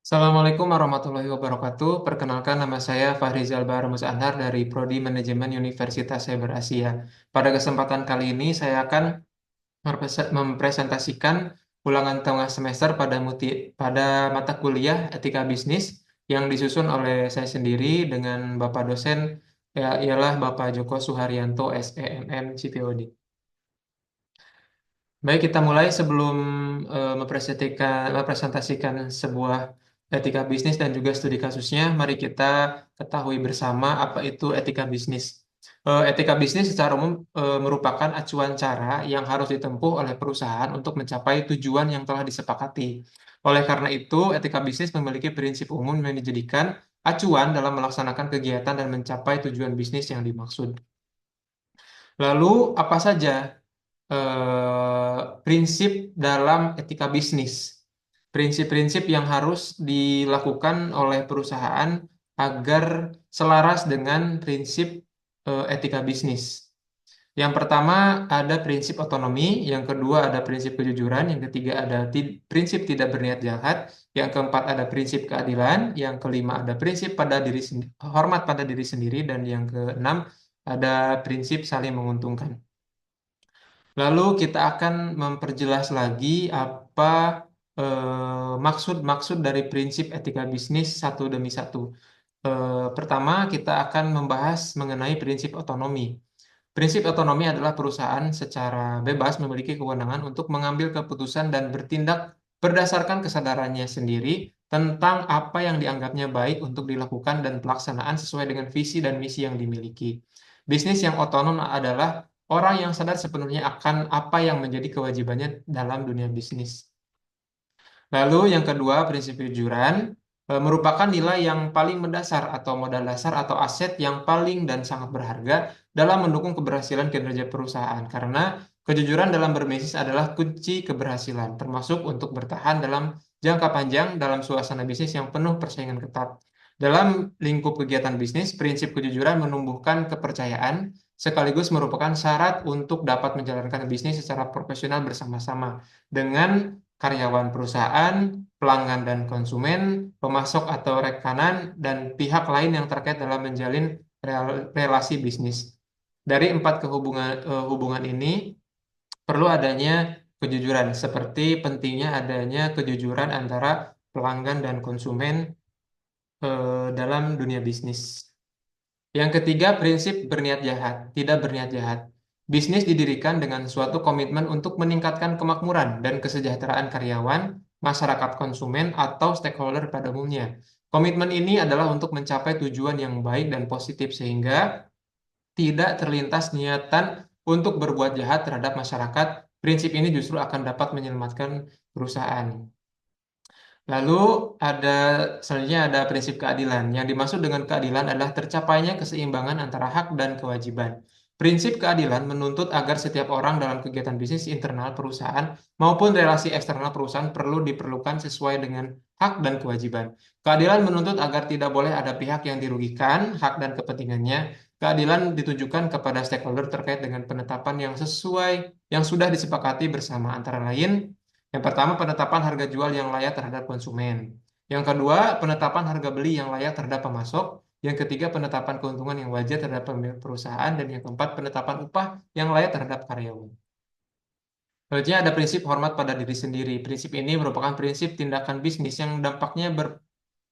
Assalamualaikum warahmatullahi wabarakatuh. Perkenalkan nama saya Fahrizal Bahar Anhar dari Prodi Manajemen Universitas Cyber Asia. Pada kesempatan kali ini saya akan mempresentasikan ulangan tengah semester pada mata kuliah Etika Bisnis yang disusun oleh saya sendiri dengan Bapak dosen ialah Bapak Joko Suharyanto SEMM CPOD. Baik, kita mulai sebelum mempresentasikan sebuah etika bisnis dan juga studi kasusnya. Mari kita ketahui bersama apa itu etika bisnis. Etika bisnis secara umum merupakan acuan cara yang harus ditempuh oleh perusahaan untuk mencapai tujuan yang telah disepakati. Oleh karena itu, etika bisnis memiliki prinsip umum yang dijadikan acuan dalam melaksanakan kegiatan dan mencapai tujuan bisnis yang dimaksud. Lalu, apa saja prinsip dalam etika bisnis? Prinsip-prinsip yang harus dilakukan oleh perusahaan agar selaras dengan prinsip etika bisnis. Yang pertama ada prinsip otonomi, yang kedua ada prinsip kejujuran, yang ketiga ada prinsip tidak berniat jahat, yang keempat ada prinsip keadilan, yang kelima ada prinsip hormat pada diri sendiri, dan yang keenam ada prinsip saling menguntungkan. Lalu kita akan memperjelas lagi apa maksud-maksud dari prinsip etika bisnis satu demi satu. Pertama, kita akan membahas mengenai prinsip otonomi. Prinsip otonomi adalah perusahaan secara bebas memiliki kewenangan untuk mengambil keputusan dan bertindak berdasarkan kesadarannya sendiri tentang apa yang dianggapnya baik untuk dilakukan dan pelaksanaan sesuai dengan visi dan misi yang dimiliki. Bisnis yang otonom adalah orang yang sadar sepenuhnya akan apa yang menjadi kewajibannya dalam dunia bisnis. Lalu yang kedua, prinsip kejujuran merupakan nilai yang paling mendasar atau modal dasar atau aset yang paling dan sangat berharga dalam mendukung keberhasilan kinerja perusahaan. Karena kejujuran dalam berbisnis adalah kunci keberhasilan, termasuk untuk bertahan dalam jangka panjang dalam suasana bisnis yang penuh persaingan ketat. Dalam lingkup kegiatan bisnis, prinsip kejujuran menumbuhkan kepercayaan sekaligus merupakan syarat untuk dapat menjalankan bisnis secara profesional bersama-sama dengan karyawan perusahaan, pelanggan dan konsumen, pemasok atau rekanan, dan pihak lain yang terkait dalam menjalin relasi bisnis. Dari empat hubungan ini perlu adanya kejujuran, seperti pentingnya adanya kejujuran antara pelanggan dan konsumen dalam dunia bisnis. Yang ketiga, prinsip berniat jahat, tidak berniat jahat. Bisnis didirikan dengan suatu komitmen untuk meningkatkan kemakmuran dan kesejahteraan karyawan, masyarakat konsumen, atau stakeholder pada umumnya. Komitmen ini adalah untuk mencapai tujuan yang baik dan positif sehingga tidak terlintas niatan untuk berbuat jahat terhadap masyarakat. Prinsip ini justru akan dapat menyelamatkan perusahaan. Lalu ada selanjutnya ada prinsip keadilan. Yang dimaksud dengan keadilan adalah tercapainya keseimbangan antara hak dan kewajiban. Prinsip keadilan menuntut agar setiap orang dalam kegiatan bisnis internal perusahaan maupun relasi eksternal perusahaan diperlukan sesuai dengan hak dan kewajiban. Keadilan menuntut agar tidak boleh ada pihak yang dirugikan hak dan kepentingannya. Keadilan ditujukan kepada stakeholder terkait dengan penetapan yang sudah disepakati bersama antara lain yang pertama, penetapan harga jual yang layak terhadap konsumen. Yang kedua, penetapan harga beli yang layak terhadap pemasok. Yang ketiga, penetapan keuntungan yang wajar terhadap pemilik perusahaan. Dan yang keempat, penetapan upah yang layak terhadap karyawan. Selanjutnya ada prinsip hormat pada diri sendiri. Prinsip ini merupakan prinsip tindakan bisnis yang dampaknya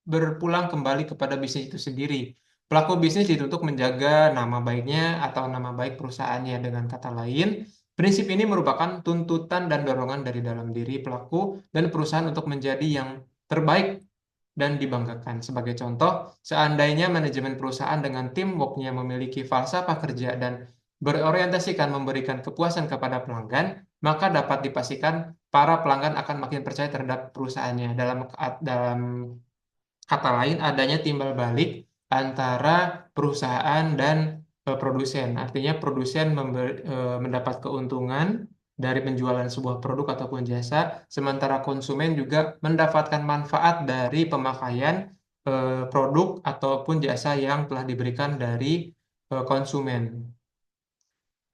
berpulang kembali kepada bisnis itu sendiri. Pelaku bisnis dituntut menjaga nama baiknya atau nama baik perusahaannya. Dengan kata lain, prinsip ini merupakan tuntutan dan dorongan dari dalam diri pelaku dan perusahaan untuk menjadi yang terbaik dan dibanggakan. Sebagai contoh, seandainya manajemen perusahaan dengan teamworknya memiliki falsafah kerja dan berorientasikan memberikan kepuasan kepada pelanggan, maka dapat dipastikan para pelanggan akan makin percaya terhadap perusahaannya. Dalam kata lain, adanya timbal balik antara perusahaan dan produsen. Artinya produsen mendapat keuntungan dari penjualan sebuah produk ataupun jasa, sementara konsumen juga mendapatkan manfaat dari pemakaian produk ataupun jasa yang telah diberikan dari konsumen.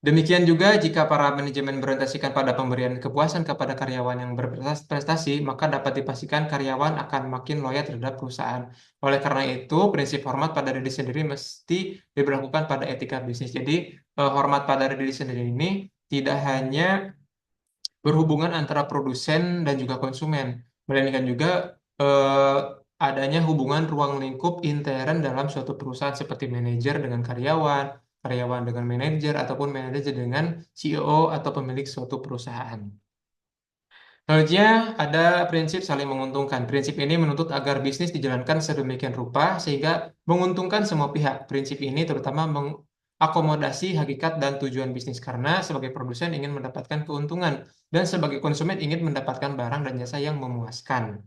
Demikian juga jika para manajemen berorientasikan pada pemberian kepuasan kepada karyawan yang berprestasi, maka dapat dipastikan karyawan akan makin loyal terhadap perusahaan. Oleh karena itu, prinsip hormat pada diri sendiri mesti diberlakukan pada etika bisnis. Jadi, hormat pada diri sendiri ini tidak hanya berhubungan antara produsen dan juga konsumen, melainkan juga eh, adanya hubungan ruang lingkup intern dalam suatu perusahaan seperti manajer dengan karyawan, karyawan dengan manajer, ataupun manajer dengan CEO atau pemilik suatu perusahaan. Selanjutnya, ada prinsip saling menguntungkan. Prinsip ini menuntut agar bisnis dijalankan sedemikian rupa sehingga menguntungkan semua pihak. Prinsip ini terutama mengakomodasi hakikat dan tujuan bisnis karena sebagai produsen ingin mendapatkan keuntungan dan sebagai konsumen ingin mendapatkan barang dan jasa yang memuaskan.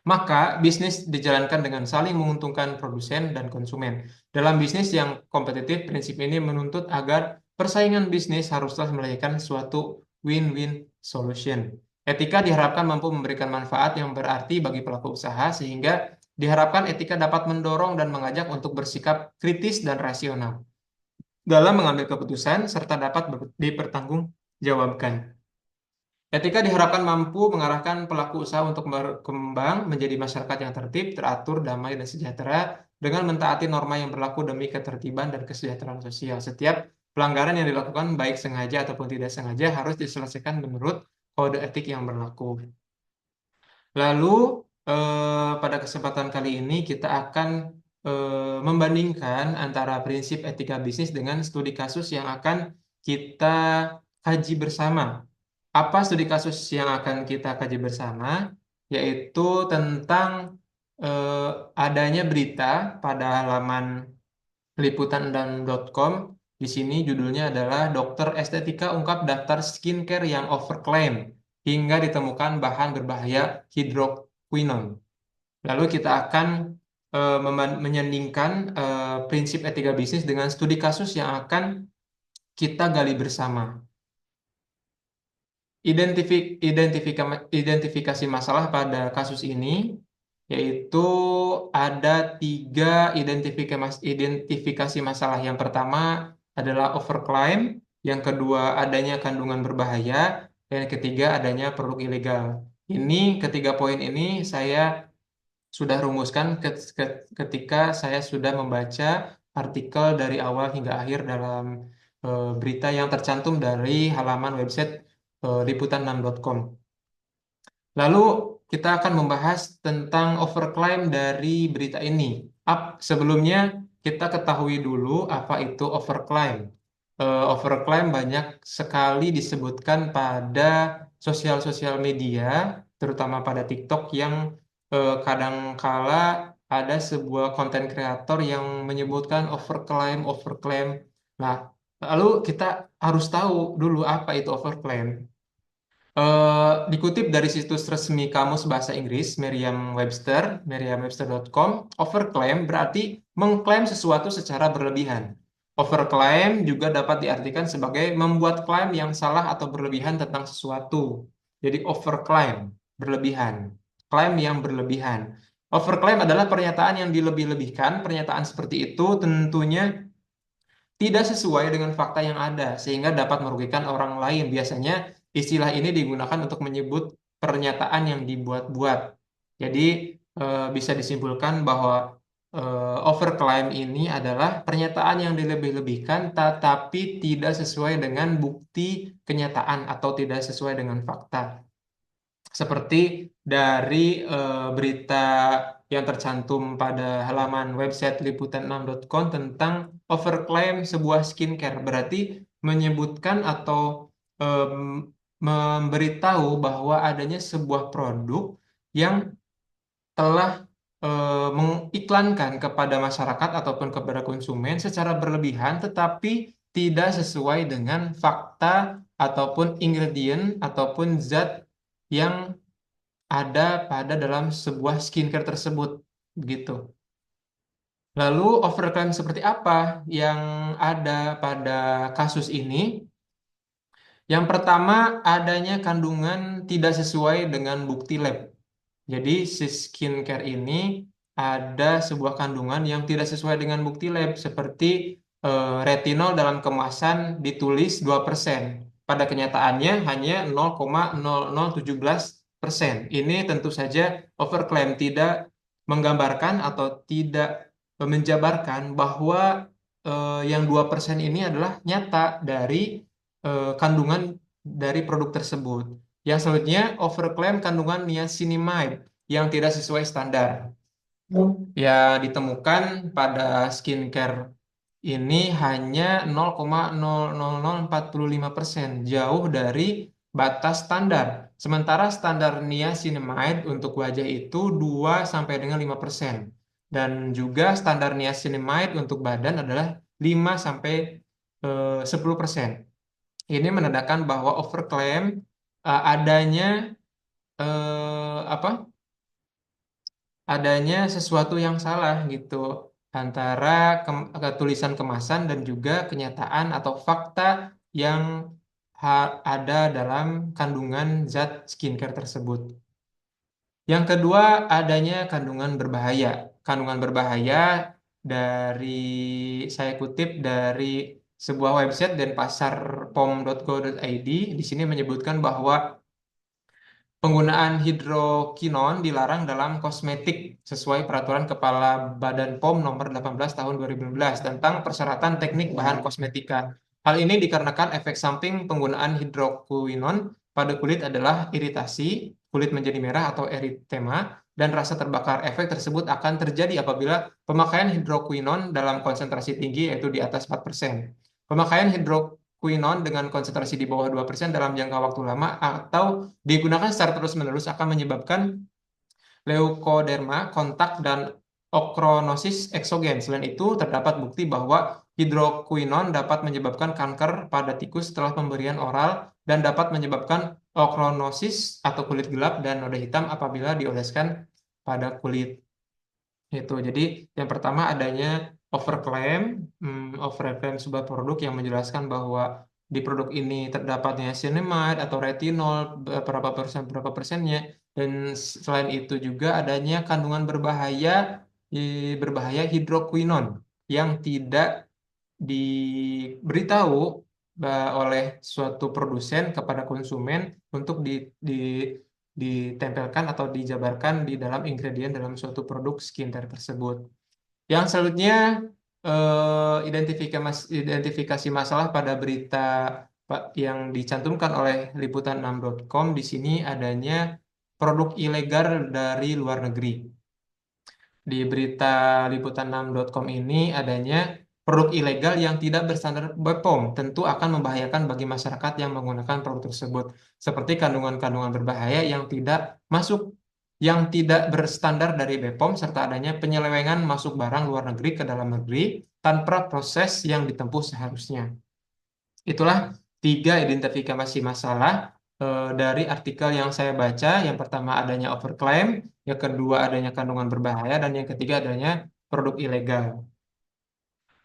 Maka bisnis dijalankan dengan saling menguntungkan produsen dan konsumen. Dalam bisnis yang kompetitif, prinsip ini menuntut agar persaingan bisnis haruslah melahirkan suatu win-win solution. Etika diharapkan mampu memberikan manfaat yang berarti bagi pelaku usaha sehingga diharapkan etika dapat mendorong dan mengajak untuk bersikap kritis dan rasional dalam mengambil keputusan serta dapat dipertanggungjawabkan. Etika diharapkan mampu mengarahkan pelaku usaha untuk berkembang menjadi masyarakat yang tertib, teratur, damai, dan sejahtera dengan mentaati norma yang berlaku demi ketertiban dan kesejahteraan sosial. Setiap pelanggaran yang dilakukan baik sengaja ataupun tidak sengaja harus diselesaikan menurut kode etik yang berlaku. Lalu pada kesempatan kali ini kita akan membandingkan antara prinsip etika bisnis dengan studi kasus yang akan kita kaji bersama. Apa studi kasus yang akan kita kaji bersama? Yaitu tentang eh, adanya berita pada halaman liputan6.com. Di sini judulnya adalah Dokter Estetika ungkap daftar skincare yang overclaim hingga ditemukan bahan berbahaya hidroquinone. Lalu kita akan menyandingkan prinsip etika bisnis dengan studi kasus yang akan kita gali bersama. Identifikasi masalah pada kasus ini yaitu ada 3 identifikasi masalah. Yang pertama adalah overclaim, yang kedua adanya kandungan berbahaya, dan yang ketiga adanya produk ilegal. Ini ketiga poin ini saya sudah rumuskan ketika saya sudah membaca artikel dari awal hingga akhir dalam berita yang tercantum dari halaman website liputan6.com. Lalu kita akan membahas tentang overclaim dari berita ini. Sebelumnya kita ketahui dulu apa itu overclaim. Overclaim banyak sekali disebutkan pada sosial media, terutama pada TikTok yang kadangkala ada sebuah konten kreator yang menyebutkan overclaim. Nah, lalu kita harus tahu dulu apa itu overclaim. Dikutip dari situs resmi Kamus Bahasa Inggris, merriam-webster.com, overclaim berarti mengklaim sesuatu secara berlebihan. Overclaim juga dapat diartikan sebagai membuat klaim yang salah atau berlebihan tentang sesuatu. Jadi overclaim, berlebihan. Klaim yang berlebihan. Overclaim adalah pernyataan yang dilebih-lebihkan. Pernyataan seperti itu tentunya tidak sesuai dengan fakta yang ada, sehingga dapat merugikan orang lain. Biasanya istilah ini digunakan untuk menyebut pernyataan yang dibuat-buat. Jadi bisa disimpulkan bahwa overclaim ini adalah pernyataan yang dilebih-lebihkan tetapi tidak sesuai dengan bukti kenyataan atau tidak sesuai dengan fakta. Seperti dari berita yang tercantum pada halaman website liputan6.com tentang overclaim sebuah skincare. Berarti menyebutkan atau em, memberitahu bahwa adanya sebuah produk yang telah mengiklankan kepada masyarakat ataupun kepada konsumen secara berlebihan tetapi tidak sesuai dengan fakta ataupun ingredient ataupun zat yang ada pada dalam sebuah skincare tersebut begitu. Lalu overclaim seperti apa yang ada pada kasus ini? Yang pertama adanya kandungan tidak sesuai dengan bukti lab. Jadi si skincare ini ada sebuah kandungan yang tidak sesuai dengan bukti lab seperti retinol dalam kemasan ditulis 2%. Pada kenyataannya hanya 0,0017%. Ini tentu saja overclaim, tidak menggambarkan atau tidak menjabarkan bahwa yang 2% ini adalah nyata dari kandungan dari produk tersebut. Yang selanjutnya, overclaim kandungan niacinamide yang tidak sesuai standar. Yang ditemukan pada skincare ini hanya 0,00045%, jauh dari batas standar. Sementara standar niacinamide untuk wajah itu 2 sampai dengan 5%. Dan juga standar niacinamide untuk badan adalah 5 sampai 10%. Ini menandakan bahwa overclaim adanya apa? Adanya sesuatu yang salah gitu antara tulisan kemasan dan juga kenyataan atau fakta yang ada dalam kandungan zat skincare tersebut. Yang kedua, adanya kandungan berbahaya. Kandungan berbahaya dari saya kutip dari sebuah website dan pasarpom.go.id di sini menyebutkan bahwa penggunaan hidrokinon dilarang dalam kosmetik sesuai Peraturan Kepala Badan POM Nomor 18 Tahun 2015 tentang persyaratan teknik bahan kosmetika. Hal ini dikarenakan efek samping penggunaan hidrokinon pada kulit adalah iritasi, kulit menjadi merah atau eritema, dan rasa terbakar. Efek tersebut akan terjadi apabila pemakaian hidrokinon dalam konsentrasi tinggi yaitu di atas 4%. Pemakaian hidrokinon dengan konsentrasi di bawah 2% dalam jangka waktu lama atau digunakan secara terus-menerus akan menyebabkan leukoderma, kontak, dan okronosis eksogen. Selain itu, terdapat bukti bahwa hidroquinon dapat menyebabkan kanker pada tikus setelah pemberian oral dan dapat menyebabkan okronosis atau kulit gelap dan noda hitam apabila dioleskan pada kulit. Itu. Jadi yang pertama adanya overclaim, overclaim sebuah produk yang menjelaskan bahwa di produk ini terdapat niacinamide atau retinol berapa persennya, dan selain itu juga adanya kandungan berbahaya hidroquinon yang tidak diberitahu oleh suatu produsen kepada konsumen untuk ditempelkan atau dijabarkan di dalam ingredient dalam suatu produk skincare tersebut. Yang selanjutnya identifikasi masalah pada berita yang dicantumkan oleh liputan6.com. Di sini adanya produk ilegal dari luar negeri. Di berita liputan6.com ini adanya produk ilegal yang tidak berstandar BPOM tentu akan membahayakan bagi masyarakat yang menggunakan produk tersebut, seperti kandungan-kandungan berbahaya yang tidak berstandar dari BPOM serta adanya penyelewengan masuk barang luar negeri ke dalam negeri tanpa proses yang ditempuh seharusnya. Itulah 3 identifikasi masalah dari artikel yang saya baca. Yang pertama adanya overclaim, yang kedua adanya kandungan berbahaya, dan yang ketiga adanya produk ilegal.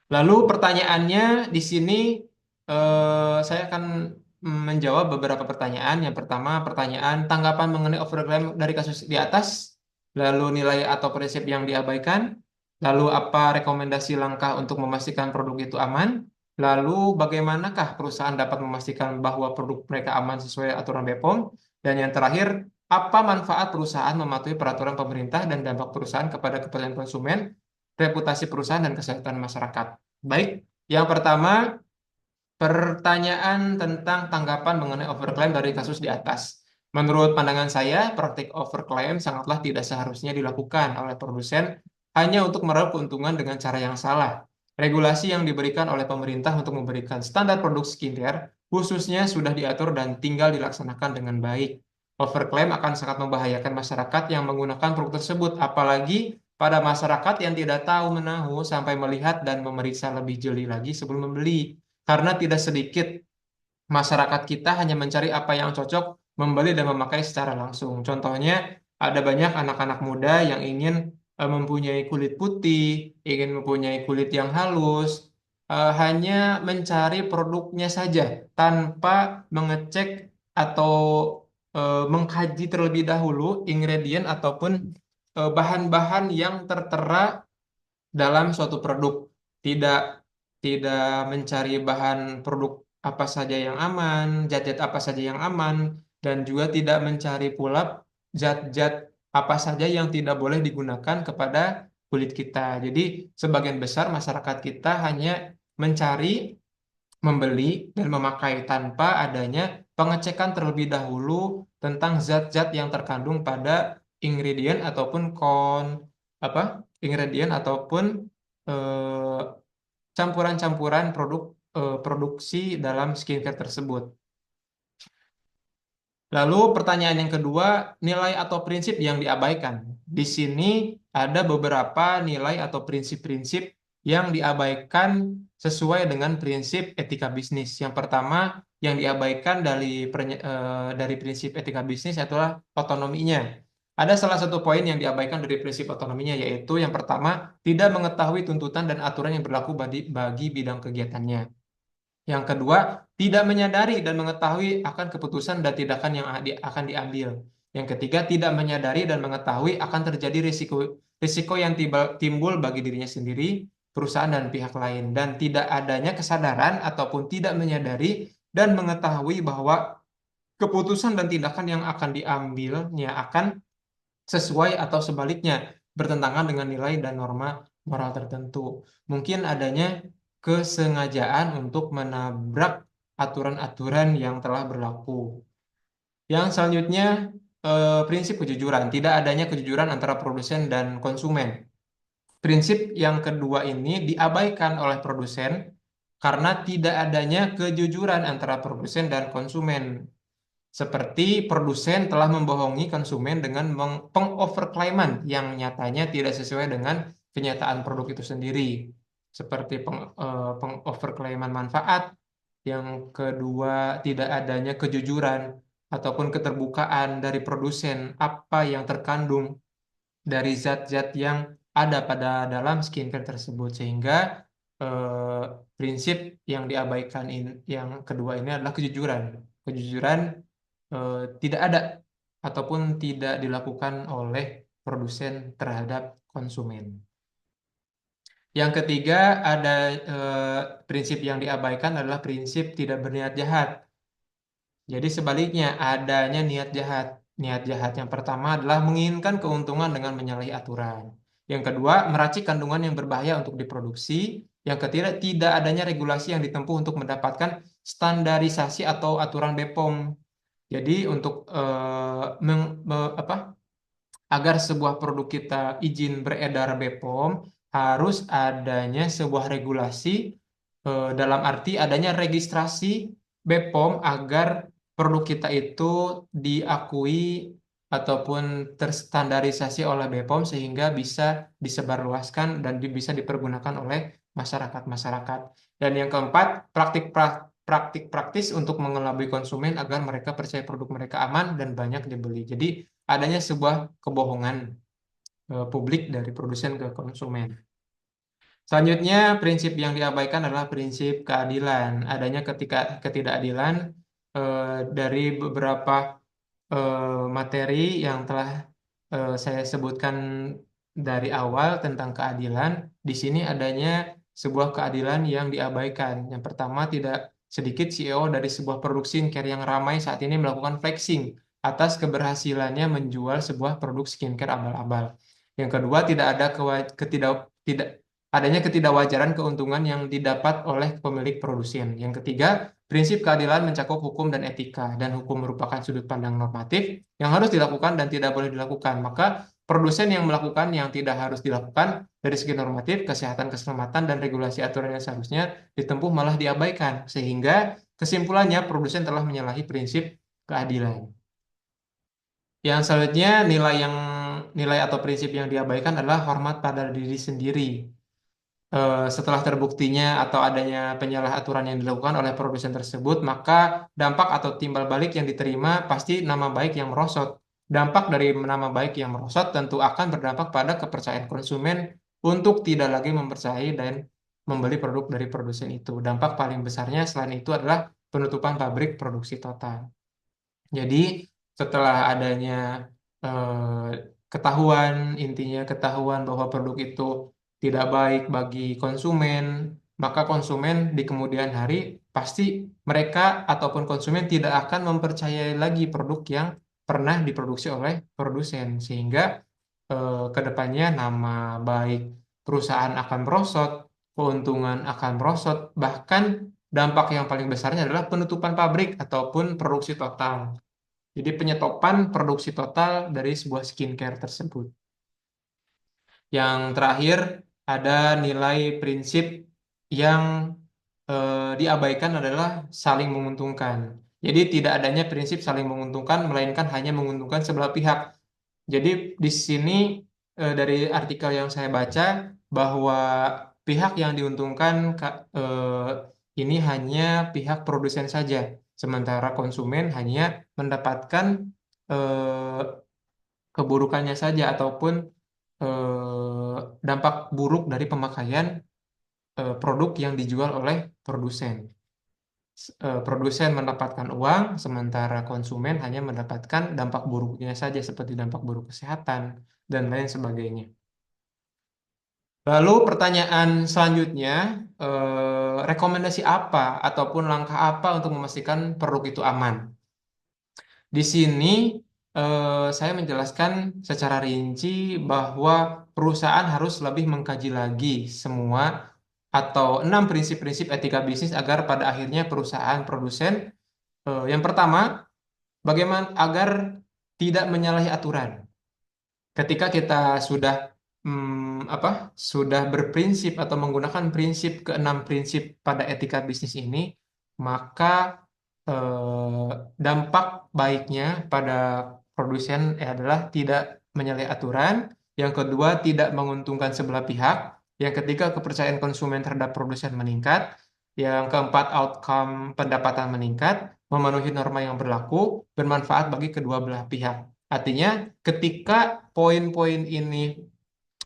Lalu pertanyaannya di sini saya akan menjawab beberapa pertanyaan. Yang pertama, pertanyaan tanggapan mengenai overclaim dari kasus di atas, lalu nilai atau prinsip yang diabaikan, lalu apa rekomendasi langkah untuk memastikan produk itu aman, lalu bagaimanakah perusahaan dapat memastikan bahwa produk mereka aman sesuai aturan BPOM, dan yang terakhir, apa manfaat perusahaan mematuhi peraturan pemerintah dan dampak perusahaan kepada kepentingan konsumen, reputasi perusahaan, dan kesehatan masyarakat. Baik, yang pertama, pertanyaan tentang tanggapan mengenai overclaim dari kasus di atas. Menurut pandangan saya, praktik overclaim sangatlah tidak seharusnya dilakukan oleh produsen hanya untuk meraup keuntungan dengan cara yang salah. Regulasi yang diberikan oleh pemerintah untuk memberikan standar produk skincare khususnya sudah diatur dan tinggal dilaksanakan dengan baik. Overclaim akan sangat membahayakan masyarakat yang menggunakan produk tersebut, apalagi pada masyarakat yang tidak tahu menahu sampai melihat dan memeriksa lebih jeli lagi sebelum membeli. Karena tidak sedikit masyarakat kita hanya mencari apa yang cocok, membeli dan memakai secara langsung. Contohnya, ada banyak anak-anak muda yang ingin mempunyai kulit putih, ingin mempunyai kulit yang halus, hanya mencari produknya saja tanpa mengecek atau mengkaji terlebih dahulu ingredient ataupun bahan-bahan yang tertera dalam suatu produk. Tidak tidak mencari bahan produk apa saja yang aman, zat-zat apa saja yang aman, dan juga tidak mencari pula zat-zat apa saja yang tidak boleh digunakan kepada kulit kita. Jadi, sebagian besar masyarakat kita hanya mencari, membeli, dan memakai tanpa adanya pengecekan terlebih dahulu tentang zat-zat yang terkandung pada ingredient ataupun apa ingredient ataupun eh, campuran-campuran produksi dalam skincare tersebut. Lalu pertanyaan yang kedua, nilai atau prinsip yang diabaikan. Di sini ada beberapa nilai atau prinsip-prinsip yang diabaikan sesuai dengan prinsip etika bisnis. Yang pertama, yang diabaikan dari prinsip etika bisnis adalah otonominya. Ada salah satu poin yang diabaikan dari prinsip otonominya, yaitu yang pertama, tidak mengetahui tuntutan dan aturan yang berlaku bagi bidang kegiatannya. Yang kedua, tidak menyadari dan mengetahui akan keputusan dan tindakan yang akan diambil. Yang ketiga, tidak menyadari dan mengetahui akan terjadi risiko yang timbul bagi dirinya sendiri, perusahaan, dan pihak lain. Dan tidak adanya kesadaran ataupun tidak menyadari dan mengetahui bahwa keputusan dan tindakan yang akan diambilnya akan sesuai atau sebaliknya bertentangan dengan nilai dan norma moral tertentu. Mungkin adanya kesengajaan untuk menabrak aturan-aturan yang telah berlaku. Yang selanjutnya, prinsip kejujuran. Tidak adanya kejujuran antara produsen dan konsumen. Prinsip yang kedua ini diabaikan oleh produsen karena tidak adanya kejujuran antara produsen dan konsumen. Seperti produsen telah membohongi konsumen dengan pengoverklaiman yang nyatanya tidak sesuai dengan kenyataan produk itu sendiri. Seperti pengoverklaiman manfaat. Yang kedua, tidak adanya kejujuran ataupun keterbukaan dari produsen apa yang terkandung dari zat-zat yang ada pada dalam skincare tersebut. Sehingga eh, prinsip yang diabaikan yang kedua ini adalah kejujuran. Kejujuran tidak ada ataupun tidak dilakukan oleh produsen terhadap konsumen. Yang ketiga, ada prinsip yang diabaikan adalah prinsip tidak berniat jahat. Jadi sebaliknya, adanya niat jahat. Niat jahat yang pertama adalah menginginkan keuntungan dengan menyalahi aturan. Yang kedua, meracik kandungan yang berbahaya untuk diproduksi. Yang ketiga, tidak adanya regulasi yang ditempuh untuk mendapatkan standarisasi atau aturan BPOM. Jadi untuk agar sebuah produk kita izin beredar BPOM harus adanya sebuah regulasi dalam arti adanya registrasi BPOM agar produk kita itu diakui ataupun terstandarisasi oleh BPOM sehingga bisa disebarluaskan dan bisa dipergunakan oleh masyarakat-masyarakat. Dan yang keempat, praktik praktis untuk mengelabui konsumen agar mereka percaya produk mereka aman dan banyak dibeli. Jadi adanya sebuah kebohongan publik dari produsen ke konsumen. Selanjutnya, prinsip yang diabaikan adalah prinsip keadilan. Adanya ketidakadilan dari beberapa materi yang telah saya sebutkan dari awal tentang keadilan. Di sini adanya sebuah keadilan yang diabaikan. Yang pertama, tidak sedikit CEO dari sebuah produk skincare yang ramai saat ini melakukan flexing atas keberhasilannya menjual sebuah produk skincare abal-abal. Yang kedua, tidak adanya ketidakwajaran keuntungan yang didapat oleh pemilik produsen. Yang ketiga, prinsip keadilan mencakup hukum dan etika, dan hukum merupakan sudut pandang normatif yang harus dilakukan dan tidak boleh dilakukan. Maka produsen yang melakukan yang tidak harus dilakukan dari segi normatif, kesehatan, keselamatan, dan regulasi aturan yang seharusnya ditempuh malah diabaikan. Sehingga kesimpulannya produsen telah menyalahi prinsip keadilan. Yang selanjutnya nilai atau prinsip yang diabaikan adalah hormat pada diri sendiri. Setelah terbuktinya atau adanya penyalahaturan yang dilakukan oleh produsen tersebut, maka dampak atau timbal balik yang diterima pasti nama baik yang merosot. Dampak dari nama baik yang merosot tentu akan berdampak pada kepercayaan konsumen untuk tidak lagi mempercayai dan membeli produk dari produsen itu. Dampak paling besarnya selain itu adalah penutupan pabrik produksi total. Jadi setelah adanya intinya ketahuan bahwa produk itu tidak baik bagi konsumen, maka konsumen di kemudian hari pasti mereka ataupun konsumen tidak akan mempercayai lagi produk yang pernah diproduksi oleh produsen, sehingga kedepannya nama baik perusahaan akan merosot, keuntungan akan merosot, bahkan dampak yang paling besarnya adalah penutupan pabrik ataupun produksi total. Jadi penyetopan produksi total dari sebuah skincare tersebut. Yang terakhir ada nilai prinsip yang diabaikan adalah saling menguntungkan. Jadi tidak adanya prinsip saling menguntungkan, melainkan hanya menguntungkan sebelah pihak. Jadi di sini dari artikel yang saya baca bahwa pihak yang diuntungkan ini hanya pihak produsen saja, sementara konsumen hanya mendapatkan eh, keburukannya saja ataupun dampak buruk dari pemakaian produk yang dijual oleh produsen. Produsen mendapatkan uang, sementara konsumen hanya mendapatkan dampak buruknya saja, seperti dampak buruk kesehatan dan lain sebagainya. Lalu pertanyaan selanjutnya, rekomendasi apa ataupun langkah apa untuk memastikan produk itu aman? Di sini saya menjelaskan secara rinci bahwa perusahaan harus lebih mengkaji lagi semua atau 6 prinsip-prinsip etika bisnis agar pada akhirnya perusahaan produsen yang pertama, bagaimana agar tidak menyalahi aturan. Ketika kita sudah sudah berprinsip atau menggunakan keenam prinsip pada etika bisnis ini, maka dampak baiknya pada produsen adalah tidak menyalahi aturan. Yang kedua, tidak menguntungkan sebelah pihak. Yang ketiga, kepercayaan konsumen terhadap produsen meningkat. Yang keempat, outcome pendapatan meningkat, memenuhi norma yang berlaku, bermanfaat bagi kedua belah pihak. Artinya, ketika poin-poin ini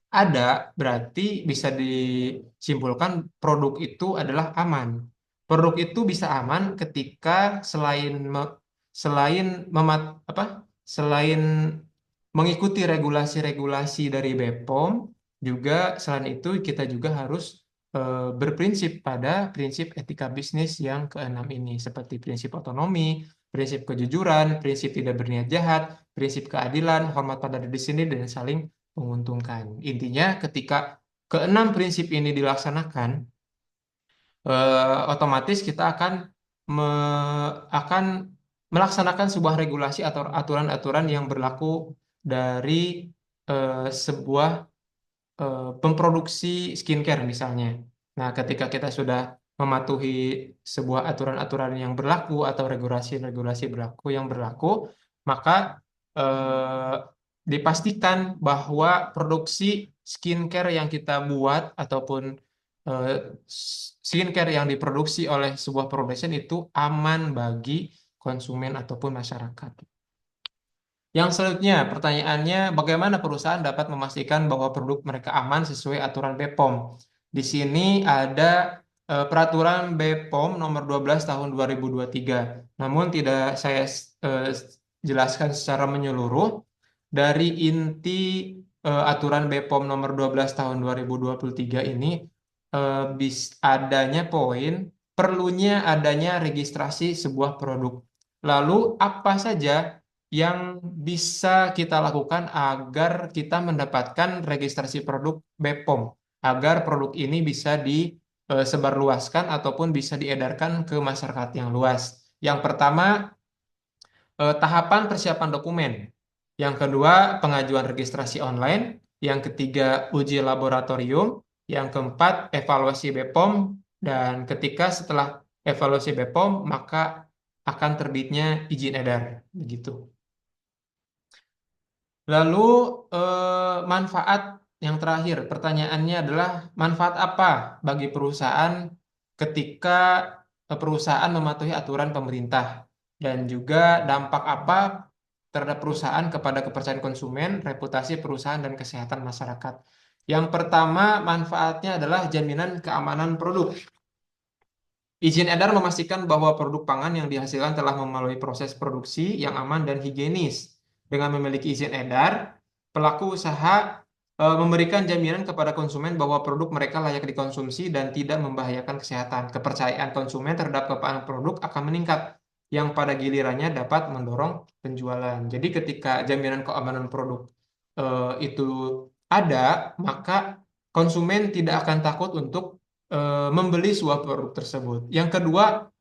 ada, berarti bisa disimpulkan produk itu adalah aman. Produk itu bisa aman ketika selain selain mengikuti regulasi-regulasi dari BPOM, juga selain itu kita juga harus berprinsip pada prinsip etika bisnis yang keenam ini, seperti prinsip otonomi, prinsip kejujuran, prinsip tidak berniat jahat, prinsip keadilan, hormat pada diri sendiri, dan saling menguntungkan. Intinya, ketika keenam prinsip ini dilaksanakan, otomatis kita akan melaksanakan sebuah regulasi atau aturan-aturan yang berlaku dari sebuah pemproduksi skincare misalnya. Nah, ketika kita sudah mematuhi sebuah aturan-aturan yang berlaku atau regulasi-regulasi berlaku yang berlaku, maka eh, dipastikan bahwa produksi skincare yang kita buat ataupun eh, skincare yang diproduksi oleh sebuah produsen itu aman bagi konsumen ataupun masyarakat. Yang selanjutnya, pertanyaannya, bagaimana perusahaan dapat memastikan bahwa produk mereka aman sesuai aturan BPOM? Di sini ada peraturan BPOM nomor 12 tahun 2023. Namun tidak saya eh, jelaskan secara menyeluruh. Dari inti aturan BPOM nomor 12 tahun 2023 ini adanya poin perlunya adanya registrasi sebuah produk. Lalu apa saja yang bisa kita lakukan agar kita mendapatkan registrasi produk BPOM, agar produk ini bisa disebarluaskan ataupun bisa diedarkan ke masyarakat yang luas. Yang pertama, tahapan persiapan dokumen. Yang kedua, pengajuan registrasi online. Yang ketiga, uji laboratorium. Yang keempat, evaluasi BPOM. Dan ketika setelah evaluasi BPOM, maka akan terbitnya izin edar. Begitu. Lalu manfaat yang terakhir, pertanyaannya adalah manfaat apa bagi perusahaan ketika perusahaan mematuhi aturan pemerintah, dan juga dampak apa terhadap perusahaan kepada kepercayaan konsumen, reputasi perusahaan, dan kesehatan masyarakat. Yang pertama, manfaatnya adalah jaminan keamanan produk. Izin edar memastikan bahwa produk pangan yang dihasilkan telah melalui proses produksi yang aman dan higienis. Dengan memiliki izin edar, pelaku usaha memberikan jaminan kepada konsumen bahwa produk mereka layak dikonsumsi dan tidak membahayakan kesehatan. Kepercayaan konsumen terhadap keamanan produk akan meningkat, yang pada gilirannya dapat mendorong penjualan. Jadi ketika jaminan keamanan produk itu ada, maka konsumen tidak akan takut untuk membeli sebuah produk tersebut. Yang kedua,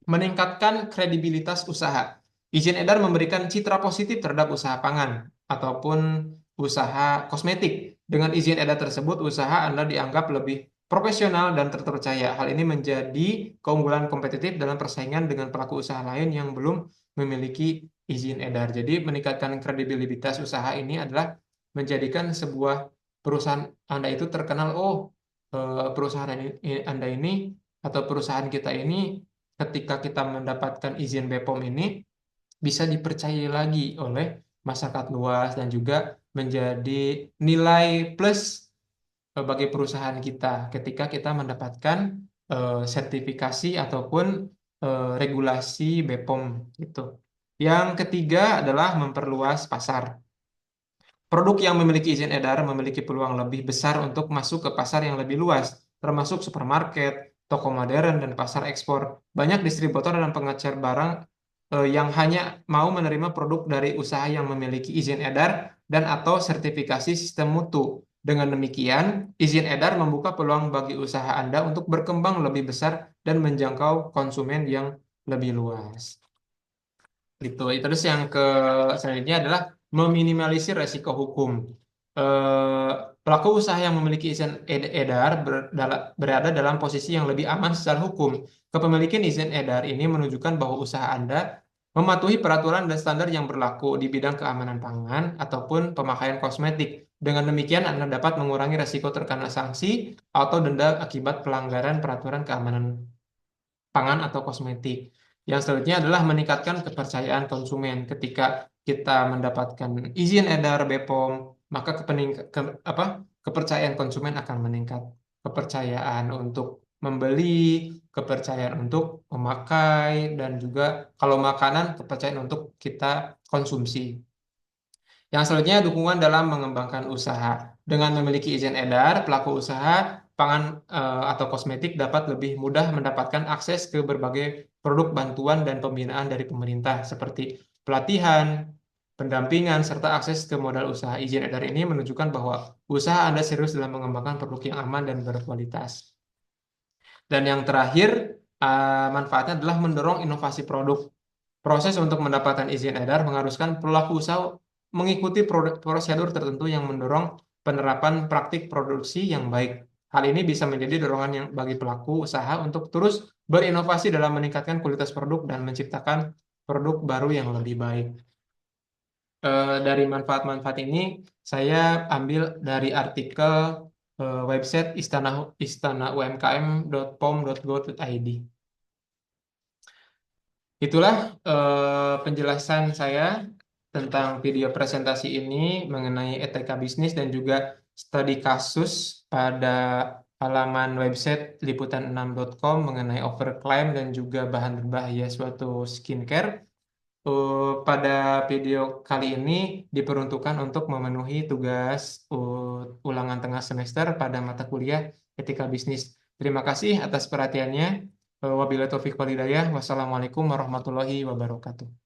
meningkatkan kredibilitas usaha. Izin edar memberikan citra positif terhadap usaha pangan ataupun usaha kosmetik. Dengan izin edar tersebut, usaha Anda dianggap lebih profesional dan terpercaya. Hal ini menjadi keunggulan kompetitif dalam persaingan dengan pelaku usaha lain yang belum memiliki izin edar. Jadi, meningkatkan kredibilitas usaha ini adalah menjadikan sebuah perusahaan Anda itu terkenal, oh, perusahaan Anda ini atau perusahaan kita ini ketika kita mendapatkan izin BPOM ini bisa dipercayai lagi oleh masyarakat luas dan juga menjadi nilai plus bagi perusahaan kita ketika kita mendapatkan sertifikasi ataupun regulasi BPOM itu. Yang ketiga adalah memperluas pasar. Produk yang memiliki izin edar memiliki peluang lebih besar untuk masuk ke pasar yang lebih luas, termasuk supermarket, toko modern, dan pasar ekspor. Banyak distributor dan pengecer barang yang hanya mau menerima produk dari usaha yang memiliki izin edar dan atau sertifikasi sistem mutu. Dengan demikian, izin edar membuka peluang bagi usaha Anda untuk berkembang lebih besar dan menjangkau konsumen yang lebih luas. Gitu. Terus yang ke selanjutnya adalah meminimalisir resiko hukum. Eh, Pelaku usaha yang memiliki izin edar berada dalam posisi yang lebih aman secara hukum. Kepemilikan izin edar ini menunjukkan bahwa usaha Anda mematuhi peraturan dan standar yang berlaku di bidang keamanan pangan ataupun pemakaian kosmetik. Dengan demikian, Anda dapat mengurangi resiko terkena sanksi atau denda akibat pelanggaran peraturan keamanan pangan atau kosmetik. Yang selanjutnya adalah meningkatkan kepercayaan konsumen. Ketika kita mendapatkan izin edar BPOM, maka kepercayaan konsumen akan meningkat. Kepercayaan untuk membeli, kepercayaan untuk memakai, dan juga kalau makanan, kepercayaan untuk kita konsumsi. Yang selanjutnya, dukungan dalam mengembangkan usaha. Dengan memiliki izin edar, pelaku usaha pangan atau kosmetik dapat lebih mudah mendapatkan akses ke berbagai produk bantuan dan pembinaan dari pemerintah seperti pelatihan, pendampingan, serta akses ke modal usaha. Izin edar ini menunjukkan bahwa usaha Anda serius dalam mengembangkan produk yang aman dan berkualitas. Dan yang terakhir, manfaatnya adalah mendorong inovasi produk. Proses untuk mendapatkan izin edar mengharuskan pelaku usaha mengikuti prosedur tertentu yang mendorong penerapan praktik produksi yang baik. Hal ini bisa menjadi dorongan yang bagi pelaku usaha untuk terus berinovasi dalam meningkatkan kualitas produk dan menciptakan produk baru yang lebih baik. Dari manfaat-manfaat ini, saya ambil dari artikel website istanaumkm.pom.go.id. Itulah penjelasan saya tentang video presentasi ini mengenai etika bisnis dan juga studi kasus pada halaman website liputan6.com mengenai overclaim dan juga bahan berbahaya suatu skincare. Pada video kali ini diperuntukkan untuk memenuhi tugas ulangan tengah semester pada mata kuliah etika bisnis. Terima kasih atas perhatiannya. Wabillahi taufiq wal hidayah. Wassalamualaikum warahmatullahi wabarakatuh.